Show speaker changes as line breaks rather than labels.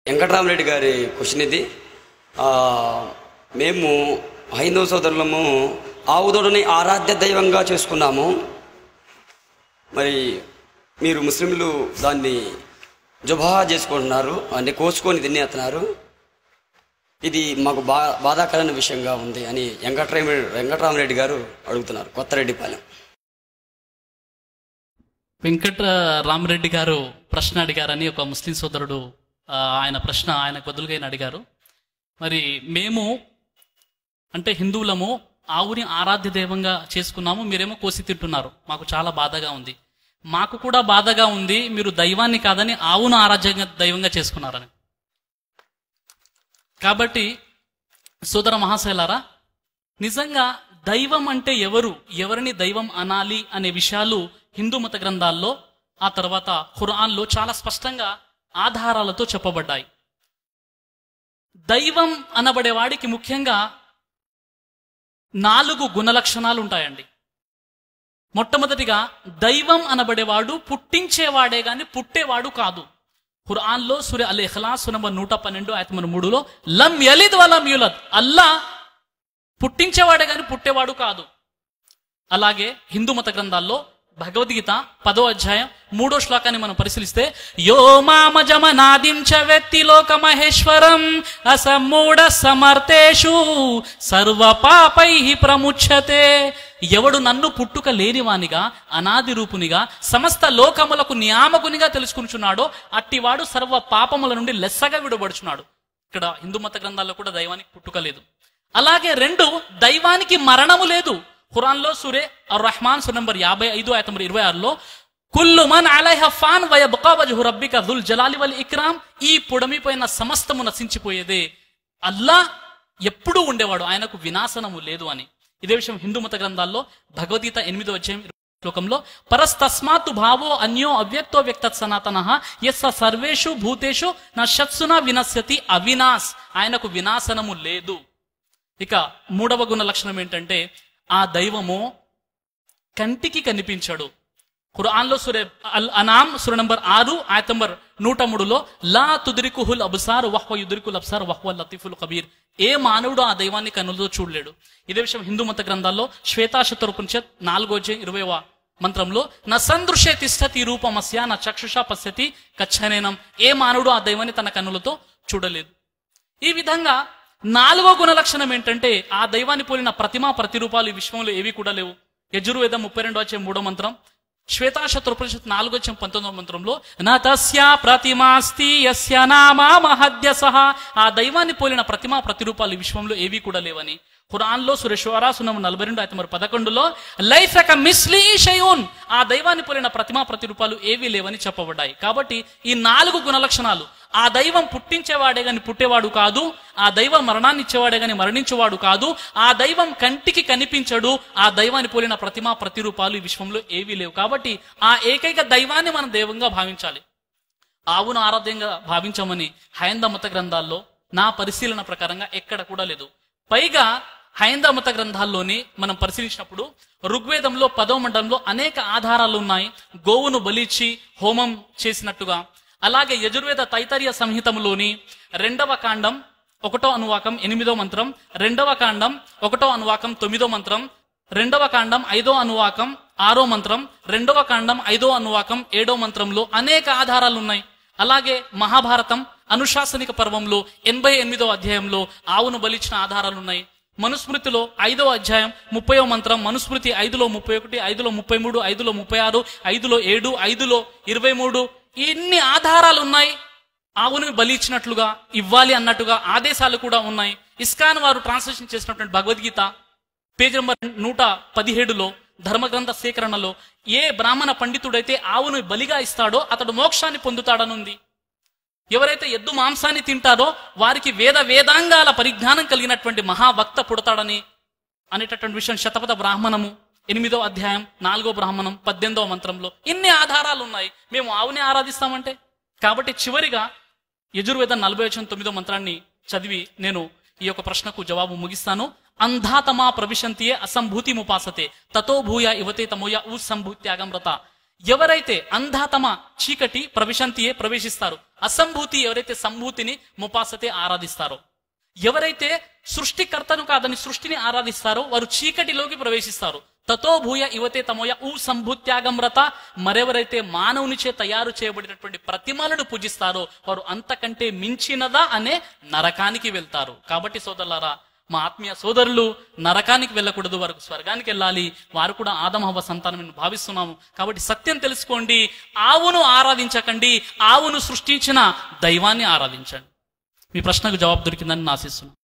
వెంకటరామరెడ్డి గారి క్వశ్చన్ ఇది. మేము హైందవ సోదరులము ఆవుదోడని ఆరాధ్య దైవంగా చేసుకున్నాము. మరి మీరు ముస్లింలు దాన్ని జుబాహా చేసుకుంటున్నారు, అంటే కోసుకొని తినేస్తున్నారు. ఇది మాకు బాధాకరమైన విషయంగా ఉంది అని వెంకటరామరెడ్డి గారు అడుగుతున్నారు, కొత్తరెడ్డిపాలెం.
వెంకటరామరెడ్డి గారు ప్రశ్న అడిగారని ఒక ముస్లిం సోదరుడు ఆయన ప్రశ్న ఆయన బదులుగా అడిగారు. మరి మేము అంటే హిందువులము ఆవుని ఆరాధ్య దైవంగా చేసుకున్నాము, మీరేమో కోసి తింటున్నారు, మాకు చాలా బాధగా ఉంది. మాకు కూడా బాధగా ఉంది, మీరు దైవాన్ని కాదని ఆవును ఆరాధ్య దైవంగా చేసుకున్నారని. కాబట్టి సోదర మహాశైలారా, నిజంగా దైవం అంటే ఎవరిని దైవం అనాలి అనే విషయాలు హిందూ మత గ్రంథాల్లో ఆ తర్వాత ఖురాన్లో చాలా స్పష్టంగా ఆధారాలతో చెప్పబడ్డాయి. దైవం అనబడేవాడికి ముఖ్యంగా 4 గుణలక్షణాలు ఉంటాయండి. మొట్టమొదటిగా దైవం అనబడేవాడు పుట్టించేవాడే గాని పుట్టేవాడు కాదు. ఖురాన్లో సూర అల్ ఇఖ్లాస్ నంబర్ 112 ఆయత 3లో లం యలిద్ వలం యూలద్, అల్లా పుట్టించేవాడే గాని పుట్టేవాడు కాదు. అలాగే హిందూ మత గ్రంథాల్లో భగవద్గీత 10వ అధ్యాయం 3వ శ్లోకాన్ని మనం పరిశీలిస్తే, యో మామజమనాదించ వ్యక్తి లోక మహేశ్వరం అసమూఢ సమర్థేషు సర్వ పాపై ప్రముచ్యతే. ఎవడు నన్ను పుట్టుక లేనివానిగా అనాది రూపునిగా సమస్త లోకములకు నియామకునిగా తెలుసుకుంటున్నాడో అట్టివాడు సర్వ పాపముల నుండి లెస్సగా విడబడుచున్నాడు. ఇక్కడ హిందూ మత గ్రంథాల్లో కూడా దైవానికి పుట్టుక లేదు. అలాగే 2, దైవానికి మరణము లేదు. ఖురాన్లో సూరే అర్-రహ్మాన్ సూర నంబర్ 55 ఆయత 26లో కుల్లు మన్ అలైహా ఫాన్ వయబ్కా వజ్హు రబ్బిక దుల్ జలాలి వల్ ఇక్రామ్, ఈ పుడమిపోయిన సమస్తము నశించిపోయేదే, అల్లా ఎప్పుడూ ఉండేవాడు, ఆయనకు వినాశనము లేదు అని. ఇదే విషయం హిందూ మత గ్రంథాల్లో భగవద్గీత 8వ అధ్యాయం 20వ శ్లోకంలో పరస్తస్మాత్ భావో అన్యో అవ్యక్తో వ్యక్తత్ సనాతనః యస్స సర్వేషు భూతేషు నశ్యత్సున వినశ్యతి అవినాశ్, ఆయనకు వినాశనము లేదు. ఇక 3వ గుణ లక్షణం ఏంటంటే ఆ దైవము కంటికి కనిపించడు. ఖురాన్లో సూరే అల్ అనామ్ సూర నంబర్ 6 ఆయత నంబర్ 103లో లా తుద్రికుహుల్ అబ్సార్ వహ్వ యుద్రికుల్ అబ్సార్ వహ్వ లతీఫుల్ ఖబీర్, ఏ మానవుడు ఆ దైవాన్ని కన్నులతో చూడలేడు. ఇదే విషయం హిందూ మత గ్రంథాల్లో శ్వేతాశతర ఉపనిషత్ 4వ అధ్యాయం 20వ మంత్రంలో న సందృశ్య తిష్టతి రూపమస్య న చక్షుషా పశ్యతి కచ్చనేనం, ఏ మానవుడు ఆ దైవాన్ని తన కన్నులతో చూడలేదు. ఈ విధంగా 4వ గుణ లక్షణం ఏంటంటే ఆ దైవాన్ని పోలిన ప్రతిమా ప్రతిరూపాలు ఈ విశ్వంలో ఏవి కూడా లేవు. యజుర్వేదం 32వ అధ్యాయం 3వ మంత్రం, శ్వేతాశతర ఉపనిషత్ 4వ అధ్యాయం 19వ మంత్రంలో న తస్య ప్రతిమాస్తి యస్య నామా మహద్యసః, ఆ దైవాన్ని పోలిన ప్రతిమా ప్రతిరూపాలు ఈ విశ్వంలో ఏవి కూడా లేవని. ఖురాన్లో సూర షుఆరా సూర 42 ఆయత 11లో లైసక మిస్లీ షైఉన్, ఆ దైవాన్ని పోలిన ప్రతిమా ప్రతిరూపాలు ఏవి లేవని చెప్పబడ్డాయి. కాబట్టి ఈ 4 గుణలక్షణాలు, ఆ దైవం పుట్టించేవాడే గాని పుట్టేవాడు కాదు, ఆ దైవం మరణాన్ని ఇచ్చేవాడే గాని మరణించేవాడు కాదు, ఆ దైవం కంటికి కనిపించడు, ఆ దైవాన్ని పోలిన ప్రతిమా ప్రతిరూపాలు ఈ విశ్వంలో ఏవీ లేవు. కాబట్టి ఆ ఏకైక దైవాన్ని మనం దైవంగా భావించాలి. ఆవును ఆరాధ్యంగా భావించమని హైందవ మత గ్రంథాల్లో నా పరిశీలన ప్రకారంగా ఎక్కడ కూడా లేదు. పైగా హైందవ మత గ్రంథాల్లోని మనం పరిశీలించినప్పుడు ఋగ్వేదంలో 10వ మండలంలో అనేక ఆధారాలు ఉన్నాయి, గోవును బలిచ్చి హోమం చేసినట్టుగా. అలాగే యజుర్వేద తైతరీయ సంహితములోని 2వ కాండం 1వ అనువాకం 8వ మంత్రం, 2వ కాండం 1వ అనువాకం 9వ మంత్రం, 2వ కాండం 5వ అనువాకం 6వ మంత్రం, 2వ కాండం 5వ అనువాకం 7వ మంత్రంలో అనేక ఆధారాలు ఉన్నాయి. అలాగే మహాభారతం అనుశాసనిక పర్వంలో 88వ అధ్యాయంలో ఆవును బలిచ్చిన ఆధారాలు ఉన్నాయి. మనుస్మృతిలో 5వ అధ్యాయం 30వ మంత్రం, మనుస్మృతి 5లో 31, 5లో 33, 5లో 36, 5లో 7, 5లో 23, ఇన్ని ఆధారాలు ఉన్నాయి. ఆవుని బలి ఇచ్చినట్లుగా ఇవ్వాలి అన్నట్టుగా ఆదేశాలు కూడా ఉన్నాయి. ఇస్కాన్ వారు ట్రాన్స్లేషన్ చేసినటువంటి భగవద్గీత పేజ్ నంబర్ 117లో ధర్మగ్రంథ సేకరణలో ఏ బ్రాహ్మణ పండితుడైతే ఆవును బలిగా ఇస్తాడో అతడు మోక్షాన్ని పొందుతాడనుంది. ఎవరైతే ఎద్దు మాంసాన్ని తింటారో వారికి వేదాంగాల పరిజ్ఞానం కలిగినటువంటి మహావక్త పుడతాడని అనేటటువంటి విషయం శతపథ బ్రాహ్మణము 8వ అధ్యాయం 4వ బ్రాహ్మణం 18వ మంత్రంలో ఇన్ని ఆధారాలు ఉన్నాయి. మేము ఆవుని ఆరాధిస్తామంటే. కాబట్టి చివరిగా యజుర్వేదం 49వ మంత్రాన్ని చదివి నేను ఈ యొక్క ప్రశ్నకు జవాబు ముగిస్తాను. అంధాతమా ప్రవిశంతియే అసంభూతి ముపాసతే తతో భూయ ఇవతే తమోయ ఊ సంభూత్యాగం రత. ఎవరైతే అంధాతమ చీకటి ప్రవిశంతియే ప్రవేశిస్తారు, అసంభూతి ఎవరైతే సంభూతిని ముపాసతే ఆరాధిస్తారో, ఎవరైతే సృష్టికర్తను కాదని సృష్టిని ఆరాధిస్తారో వారు చీకటిలోకి ప్రవేశిస్తారు. తతో భూయ ఇవతే తమోయ ఊ సంభూత్యాగం వ్రత, మరెవరైతే మానవునిచే తయారు చేయబడినటువంటి ప్రతిమలను పూజిస్తారో వారు అంతకంటే మించినదా అనే నరకానికి వెళ్తారు. కాబట్టి సోదరులారా, మా ఆత్మీయ సోదరులు నరకానికి వెళ్ళకూడదు, వారికి స్వర్గానికి వెళ్ళాలి. వారు కూడా ఆదమ హవ్వ సంతానం భావిస్తున్నాము. కాబట్టి సత్యం తెలుసుకోండి, ఆవును ఆరాధించకండి, ఆవును సృష్టించిన దైవాన్ని ఆరాధించండి. మీ ప్రశ్నకు జవాబు దొరికిందని ఆశిస్తున్నాను.